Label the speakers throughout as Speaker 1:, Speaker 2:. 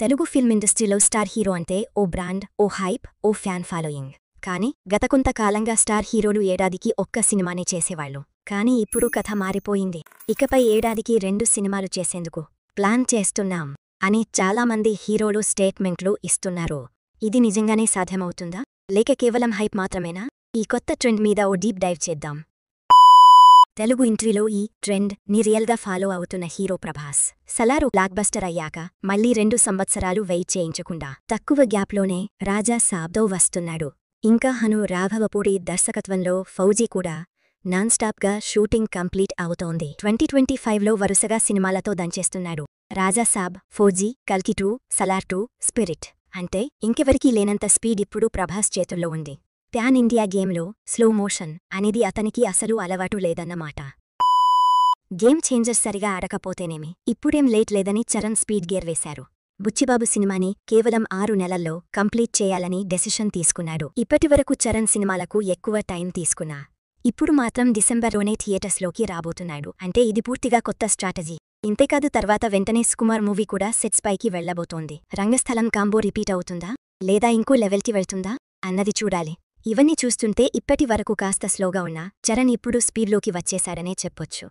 Speaker 1: Telugu film ఇండస్ట్రీలో star hero అంటే ఓ brand, ఓ hype, ఓ fan following. కానీ గత కొంతకాలంగా స్టార్ హీరోలు ఏడాదికి ఒక్క సినిమానే చేసేవాళ్లు. కానీ ఇప్పుడు కథ మారిపోయింది. ఇకపై ఏడాదికి 2 సినిమాలు చేసేందుకు ప్లాన్ చేస్తున్నాం అని చాలామంది హీరోలు స్టేట్మెంట్లు ఇస్తున్నారు. ఇది నిజంగానే సాధ్యమవుతుందా, లేక కేవలం హైప్ మాత్రమేనా? ఈ కొత్త ట్రెండ్ మీద ఓ డీప్ డైవ్ చేద్దాం. తెలుగు ఇంట్రీలో ఈ ట్రెండ్ ని రియల్గా ఫాలో అవుతున్న hero Prabhas. Salaar block buster అయ్యాక మళ్లీ 2 సంవత్సరాలు వెయిట్ చేయించకుండా తక్కువ గ్యాప్లోనే రాజా సాబ్తో వస్తున్నాడు. ఇంకా హను రాఘవపూడి దర్శకత్వంలో ఫౌజీ కూడా నాన్ స్టాప్గా షూటింగ్ కంప్లీట్ అవుతోంది. 2025లో వరుసగా సినిమాలతో దంచేస్తున్నాడు. రాజా సాబ్, ఫౌజీ, కల్కి 2, సలార్ 2, స్పిరిట్ అంటే ఇంకెవరికీ లేనంత స్పీడ్ ఇప్పుడు ప్రభాస్ చేతుల్లో ఉంది. ప్యాన్ ఇండియా గేమ్లో స్లో మోషన్ అనేది అతనికి అసలు అలవాటు లేదన్నమాట. గేమ్ చేంజర్ సరిగా ఆడకపోతేనేమి, ఇప్పుడేం లేట్ లేదని చరణ్ స్పీడ్ గేర్ వేశారు. బుచ్చిబాబు సినిమాని కేవలం 6 నెలల్లో కంప్లీట్ చేయాలని డెసిషన్ తీసుకున్నాడు. ఇప్పటివరకు చరణ్ సినిమాలకు ఎక్కువ టైం తీసుకున్నా, ఇప్పుడు మాత్రం డిసెంబర్లోనే థియేటర్స్లోకి రాబోతున్నాడు. అంటే ఇది పూర్తిగా కొత్త స్ట్రాటజీ. ఇంతేకాదు తర్వాత వెంటనే సుకుమార్ మూవీ కూడా సెట్స్ పైకి వెళ్లబోతోంది. రంగస్థలం కాంబో రిపీట్ అవుతుందా, లేదా ఇంకో లెవెల్కి వెళ్తుందా అన్నది చూడాలి. ఇవన్నీ చూస్తుంటే ఇప్పటి వరకు కాస్త స్లోగా ఉన్నా చరణ్ ఇప్పుడు స్పీడ్లోకి వచ్చేశాడనే చెప్పొచ్చు.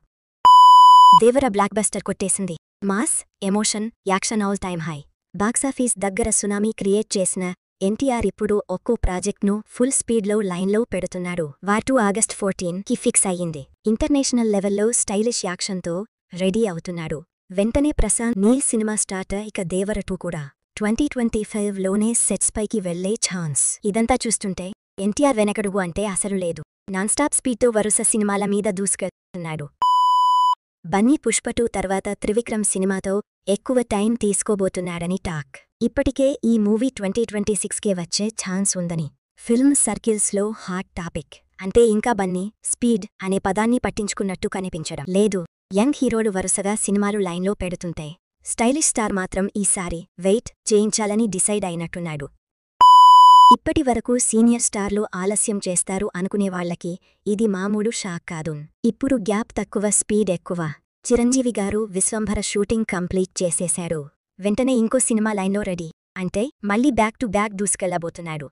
Speaker 1: దేవర బ్లాక్ బస్టర్ కొట్టేసింది. Mass, emotion, action all time high. Box office దగ్గర సునామీ క్రియేట్ చేసిన ఎన్టీఆర్ ఇప్పుడు ఒక్కో ప్రాజెక్ట్ను ఫుల్ స్పీడ్లో లైన్లో పెడుతున్నాడు. వార్ 2 ఆగస్ట్ 14కి ఫిక్స్ అయ్యింది. ఇంటర్నేషనల్ లెవెల్లో స్టైలిష్ యాక్షన్తో రెడీ అవుతున్నాడు. వెంటనే ప్రశాంత్ నీల్ సినిమా స్టార్ట్. ఇక దేవర 2 కూడా 2025లోనే సెట్స్ పైకి వెళ్లే ఛాన్స్. ఇదంతా చూస్తుంటే ఎన్టీఆర్ వెనకడుగు అంటే అసలు లేదు. నాన్ స్టాప్ స్పీడ్తో వరుస సినిమాల మీద దూసుకెళ్తున్నాడు. బన్నీ పుష్ప 2 తర్వాత త్రివిక్రమ్ సినిమాతో ఎక్కువ టైం తీసుకోబోతున్నాడని టాక్. ఇప్పటికే ఈ మూవీ 2026కే వచ్చే ఛాన్స్ ఉందని ఫిల్మ్ సర్కిల్స్లో హాట్ టాపిక్. అంటే ఇంకా బన్నీ స్పీడ్ అనే పదాన్ని పట్టించుకున్నట్టు కనిపించడం లేదు. యంగ్ హీరోలు వరుసగా సినిమాలు లైన్లో పెడుతుంటే స్టైలిష్ స్టార్ మాత్రం ఈసారి వెయిట్ చేయించాలని డిసైడ్ అయినట్టున్నాడు. ఇప్పటి వరకు సీనియర్ స్టార్లు ఆలస్యం చేస్తారు అనుకునేవాళ్లకి ఇది మామూలు షాక్ కాదు. ఇప్పుడు గ్యాప్ తక్కువ, స్పీడ్ ఎక్కువ. చిరంజీవి గారు విశ్వంభర షూటింగ్ కంప్లీట్ చేసేశాడు. వెంటనే ఇంకో సినిమా లైన్లో రెడీ. అంటే మళ్లీ బ్యాక్ టు బ్యాక్ దూసుకెళ్లబోతున్నాడు.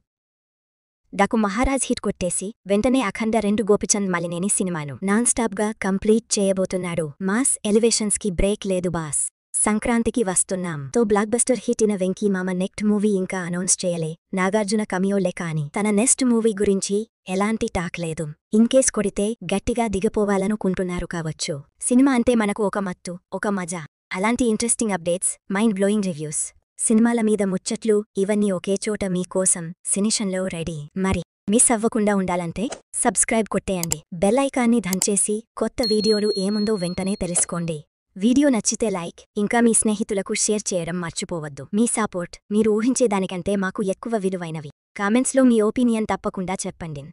Speaker 1: డాకు మహారాజ్ హిట్ కొట్టేసి వెంటనే అఖండ 2 గోపిచంద్ మలినేని సినిమాను నాన్ స్టాప్గా కంప్లీట్ చేయబోతున్నాడు. మాస్ ఎలివేషన్స్కి బ్రేక్ లేదు బాస్. సంక్రాంతికి వస్తున్నాం తో బ్లాక్ బస్టర్ హిట్ ఇన వెంకీ మామ నెక్స్ట్ మూవీ ఇంకా అనౌన్స్ చేయలే. నాగార్జున కమియోలే కానీ తన నెక్స్ట్ మూవీ గురించి ఎలాంటి టాక్ లేదు. ఇన్కేస్ కొడితే గట్టిగా దిగపోవాలనుకుంటున్నారు కావచ్చు. సినిమా అంటే మనకు ఒక మత్తు, ఒక మజా. అలాంటి interesting updates, mind blowing reviews, సినిమాల మీద ముచ్చట్లు ఇవన్నీ ఒకే చోట మీకోసం సినిషన్లో రెడీ. మరి మిస్ అవ్వకుండా ఉండాలంటే సబ్స్క్రైబ్ కొట్టేయండి. బెల్ ఐకాన్ని దంచేసి కొత్త వీడియోలు ఏముందో వెంటనే తెలుసుకోండి. వీడియో నచ్చితే లైక్, ఇంకా మీ స్నేహితులకు షేర్ చేయడం మర్చిపోవద్దు. మీ సపోర్ట్ మీరు ఊహించేదానికంటే మాకు ఎక్కువ విలువైనవి. కామెంట్స్లో మీ ఒపీనియన్ తప్పకుండా చెప్పండి.